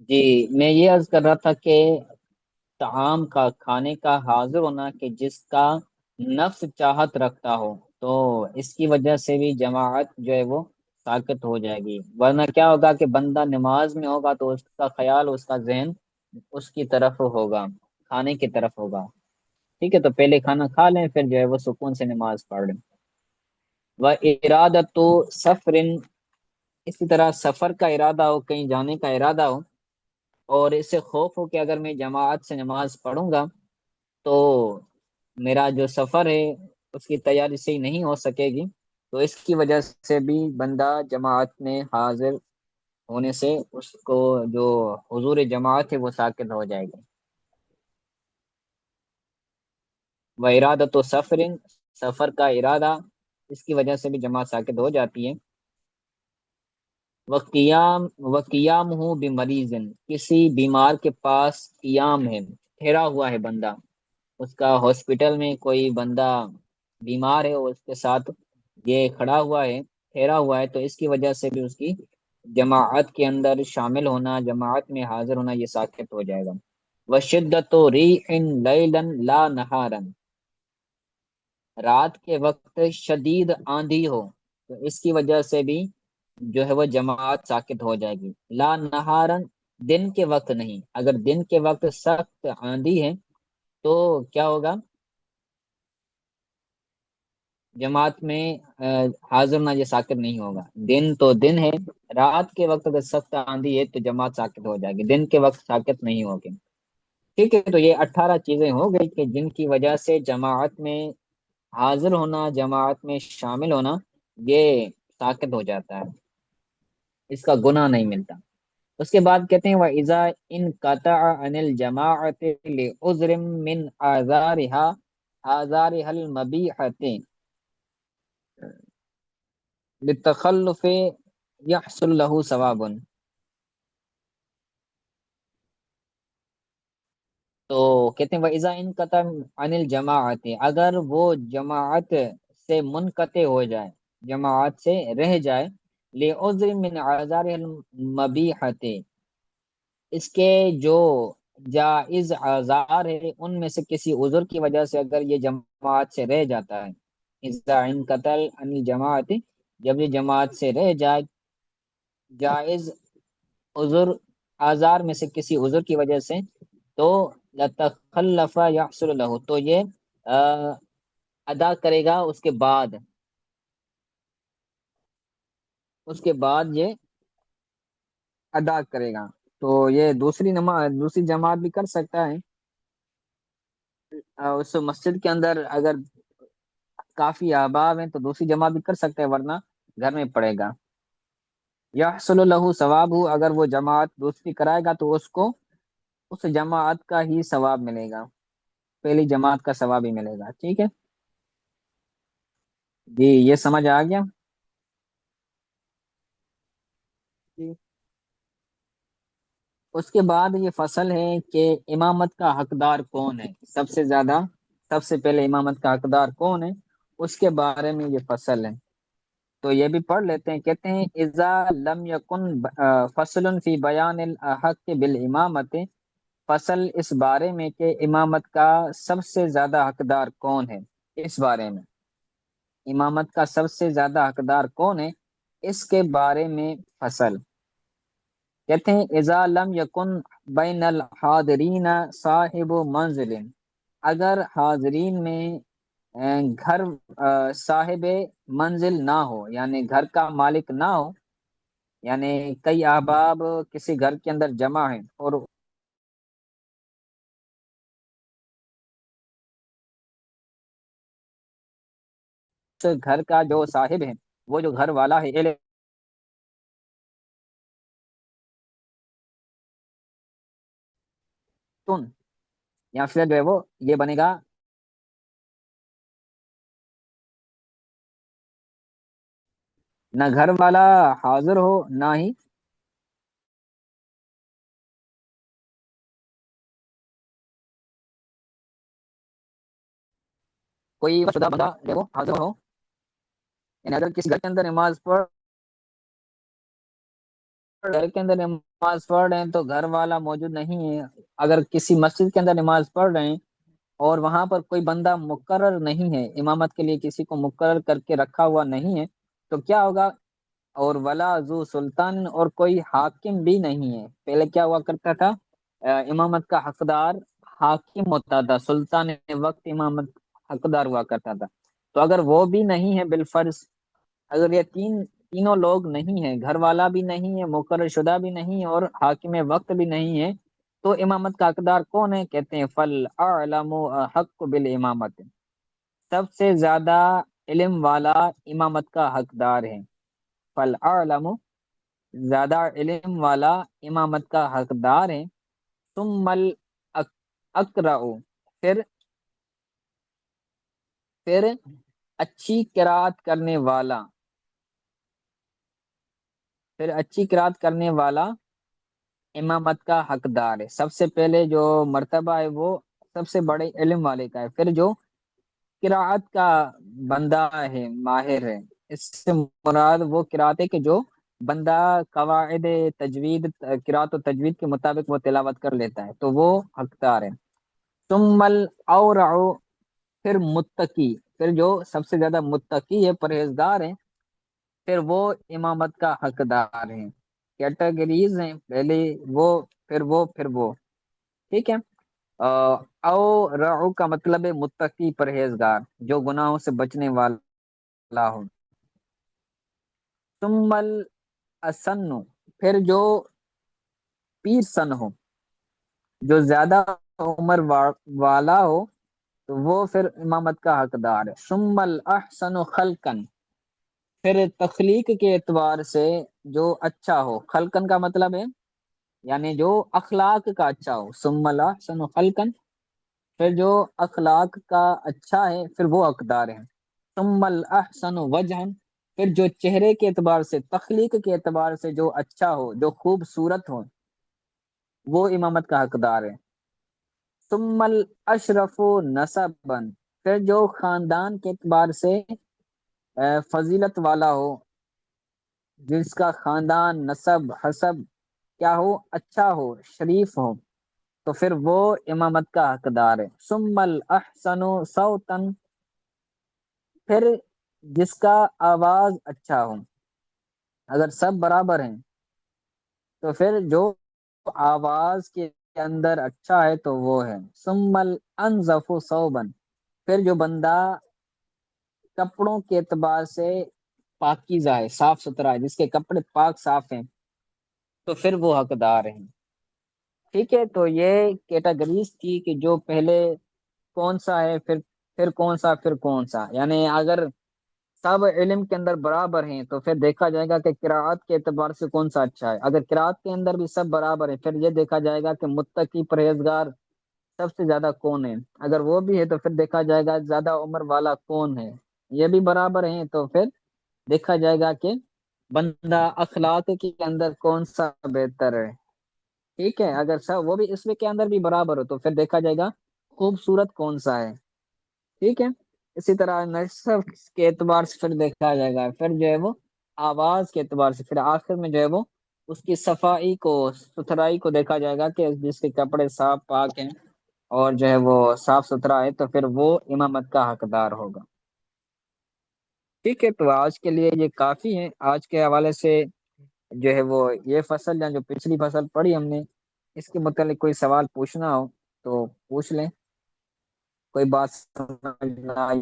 جی میں یہ عرض کر رہا تھا کہ طعام کا کھانے کا حاضر ہونا کہ جس کا نفس چاہت رکھتا ہو، تو اس کی وجہ سے بھی جماعت جو ہے وہ ساکت ہو جائے گی، ورنہ کیا ہوگا کہ بندہ نماز میں ہوگا تو اس کا خیال، اس کا ذہن اس کی طرف ہوگا، کھانے کی طرف ہوگا۔ ٹھیک ہے، تو پہلے کھانا کھا لیں، پھر جو ہے وہ سکون سے نماز پڑھ لیں۔ وہ ارادہ سفر، اسی طرح سفر کا ارادہ ہو، کہیں جانے کا ارادہ ہو، اور اس سے خوف ہو کہ اگر میں جماعت سے نماز پڑھوں گا تو میرا جو سفر ہے اس کی تیاری صحیح نہیں ہو سکے گی، تو اس کی وجہ سے بھی بندہ جماعت میں حاضر ہونے سے اس کو جو حضور جماعت ہے وہ ساکت ہو جائے گی۔ وہ ارادہ تو سفر، سفر کا ارادہ، اس کی وجہ سے بھی جماعت ساکت ہو جاتی ہے۔ وقیام ہوں بمریض، کسی بیمار کے پاس قیام ہے، ٹھہرا ہوا ہے بندہ، اس کا ہاسپٹل میں کوئی بندہ بیمار ہے اور اس کے ساتھ یہ کھڑا ہوا ہے، ٹھہرا ہوا ہے، تو اس کی وجہ سے بھی اس کی جماعت کے اندر شامل ہونا، جماعت میں حاضر ہونا، یہ ساکت ہو جائے گا۔ وشدت ریح لیلا لا نہارا، رات کے وقت شدید آندھی ہو تو اس کی وجہ سے بھی جو ہے وہ جماعت ساکت ہو جائے گی۔ لا نہارن، دن کے وقت نہیں، اگر دن کے وقت سخت آندھی ہے تو کیا ہوگا؟ جماعت میں حاضر نہ، یہ ساکت نہیں ہوگا۔ دن تو دن ہے، رات کے وقت اگر سخت آندھی ہے تو جماعت ساکت ہو جائے گی، دن کے وقت ساکت نہیں ہوگی۔ ٹھیک ہے، تو یہ 18 چیزیں ہو گئی کہ جن کی وجہ سے جماعت میں حاضر ہونا، جماعت میں شامل ہونا، یہ ساکت ہو جاتا ہے، اس کا گناہ نہیں ملتا۔ اس کے بعد کہتے ہیں وَإِذَا انْقَطَعَ عَنِ الْجَمَاعَةِ لِعُذْرٍ مِّنْ آثَارِهَا الْمَبِيحَةِ لِلتَّخَلُّفِ يَحْصُلُ لَهُ ثَوَابٌ، تو کہتے ہیں وَإِذَا انْقَطَعَ عَنِ الْجَمَاعَةِ، اگر وہ جماعت سے منقطع ہو جائے، جماعت سے رہ جائے، لِعُذْرٍ مِّنْ آثَارِهَا الْمَبِيحَةِ، اس کے جو جائز آزار ہے ان میں سے کسی عذر کی وجہ سے اگر یہ جماعت سے رہ جاتا ہے، اذا انقطع عن الجماعت، جب یہ جماعت سے رہ جائے، جائز عذر، آزار میں سے کسی عذر کی وجہ سے، تو لتخلف یحصل له، تو یہ ادا کرے گا اس کے بعد، اس کے بعد یہ ادا کرے گا، تو یہ دوسری نماز، دوسری جماعت بھی کر سکتا ہے، اس مسجد کے اندر اگر کافی احباب ہیں تو دوسری جماعت بھی کر سکتے ہیں، ورنہ گھر میں پڑے گا۔ یحصل له ثواب، اگر وہ جماعت دوسری کرائے گا تو اس کو اس جماعت کا ہی ثواب ملے گا، پہلی جماعت کا ثواب ہی ملے گا۔ ٹھیک ہے جی، یہ سمجھ آ گیا؟ جی، اس کے بعد یہ فصل ہے کہ امامت کا حقدار کون ہے، سب سے زیادہ، سب سے پہلے امامت کا حقدار کون ہے، اس کے بارے میں یہ فصل ہے، تو یہ بھی پڑھ لیتے ہیں۔ کہتے ہیں اذا لم یکن فصل فی بیان الحق بالامامت، فصل اس بارے میں کہ امامت کا سب سے زیادہ حقدار کون ہے، اس بارے میں امامت کا سب سے زیادہ حقدار کون ہے، اس کے بارے میں فصل۔ کہتے ہیں اذا لم یکن بین الحاضرین صاحب منزل، اگر حاضرین میں گھر صاحب منزل نہ ہو، یعنی گھر کا مالک نہ ہو، یعنی کئی احباب کسی گھر کے اندر جمع ہیں اور اس گھر کا جو صاحب ہے، وہ جو گھر والا ہے، تن، یا پھر جو ہے وہ یہ بنے گا، نہ گھر والا حاضر ہو نہ ہی کوئی شدہ بندہ جو ہے وہ حاضر ہو، یعنی اگر کسی گھر کے اندر نماز پڑھ گھر کے اندر نماز پڑھ رہے ہیں تو گھر والا موجود نہیں ہے، اگر کسی مسجد کے اندر نماز پڑھ رہے ہیں اور وہاں پر کوئی بندہ مقرر نہیں ہے، امامت کے لیے کسی کو مقرر کر کے رکھا ہوا نہیں ہے، تو کیا ہوگا؟ اور ولا ذو سلطان، اور کوئی حاکم بھی نہیں ہے۔ پہلے کیا ہوا کرتا تھا؟ امامت کا حقدار حاکم ہوتا تھا، سلطان وقت امامت حقدار ہوا کرتا تھا۔ تو اگر وہ بھی نہیں ہے بالفرض، اگر یہ تینوں لوگ نہیں ہیں، گھر والا بھی نہیں ہے، مقرر شدہ بھی نہیں ہے، اور حاکم وقت بھی نہیں ہے، تو امامت کا حقدار کون ہے؟ کہتے ہیں فل اعلم حق بالامامت، سب سے زیادہ علم والا امامت کا حقدار ہے۔ فل اعلم، زیادہ علم والا امامت کا حقدار ہے۔ ثم الاقرأ، پھر پھر اچھی قرات کرنے والا، پھر اچھی قرات کرنے والا امامت کا حقدار ہے۔ سب سے پہلے جو مرتبہ ہے وہ سب سے بڑے علم والے کا ہے، پھر جو قراءت کا بندہ ہے، ماہر ہے، اس سے مراد وہ قراءت ہے کہ جو بندہ قواعد تجوید، قراءت و تجوید کے مطابق وہ تلاوت کر لیتا ہے، تو وہ حقدار ہے۔ ثم الاورع، پھر متقی، پھر جو سب سے زیادہ متقی ہے، پرہیزگار ہے، پھر وہ امامت کا حقدار ہے۔ کیٹیگریز ہیں، پہلے وہ، پھر وہ، پھر وہ، ٹھیک ہے۔ او رعو کا مطلب ہے متقی، پرہیزگار، جو گناہوں سے بچنے والا ہو۔ ثم الاسن، پھر جو پیر سن ہو، جو زیادہ عمر والا ہو، تو وہ پھر امامت کا حقدار ہے۔ ثم الاحسن خلقا، پھر تخلیق کے اعتبار سے جو اچھا ہو، خلقن کا مطلب ہے یعنی جو اخلاق کا اچھا ہو، ثم الاحسن خلقا، پھر جو اخلاق کا اچھا ہے، پھر وہ حقدار ہے۔ ثم الاحسن وجہا، پھر جو چہرے کے اعتبار سے، تخلیق کے اعتبار سے جو اچھا ہو، جو خوبصورت ہو، وہ امامت کا حقدار ہے۔ ثم الاشرف نسبا، پھر جو خاندان کے اعتبار سے فضیلت والا ہو، جس کا خاندان، نسب، حسب کیا ہو؟ اچھا ہو، شریف ہو، تو پھر وہ امامت کا حقدار ہے۔ ثم الاحسن صوتا، پھر جس کا آواز اچھا ہو، اگر سب برابر ہیں تو پھر جو آواز کے اندر اچھا ہے تو وہ ہے۔ ثم الانظف ثوبا، پھر جو بندہ کپڑوں کے اعتبار سے پاکیزہ ہے، صاف ستھرا ہے، جس کے کپڑے پاک صاف ہیں، تو پھر وہ حقدار ہیں۔ ٹھیک ہے، تو یہ کیٹاگریز تھی کہ جو پہلے کون سا ہے، پھر کون سا، پھر کون سا، یعنی اگر سب علم کے اندر برابر ہیں تو پھر دیکھا جائے گا کہ قراءت کے اعتبار سے کون سا اچھا ہے، اگر قراءت کے اندر بھی سب برابر ہیں پھر یہ دیکھا جائے گا کہ متقی، پرہیزگار سب سے زیادہ کون ہے، اگر وہ بھی ہے تو پھر دیکھا جائے گا زیادہ عمر والا کون ہے، یہ بھی برابر ہیں تو پھر دیکھا جائے گا کہ بندہ اخلاق کے اندر کون سا بہتر ہے۔ ٹھیک ہے، اگر سب وہ بھی اس میں کے اندر بھی برابر ہو تو پھر دیکھا جائے گا خوبصورت کون سا ہے۔ ٹھیک ہے، اسی طرح نصب کے اعتبار سے پھر دیکھا جائے گا، پھر جو ہے وہ آواز کے اعتبار سے، پھر آخر میں جو ہے وہ اس کی صفائی کو، ستھرائی کو دیکھا جائے گا کہ جس کے کپڑے صاف پاک ہیں اور جو ہے وہ صاف ستھرا ہے تو پھر وہ امامت کا حقدار ہوگا۔ ٹھیک ہے، تو آج کے لیے یہ کافی ہے، آج کے حوالے سے جو ہے وہ یہ فصل یا جو پچھلی فصل پڑھی ہم نے، اس کے متعلق کوئی سوال پوچھنا ہو تو پوچھ لیں، کوئی بات سمجھ نہ آئی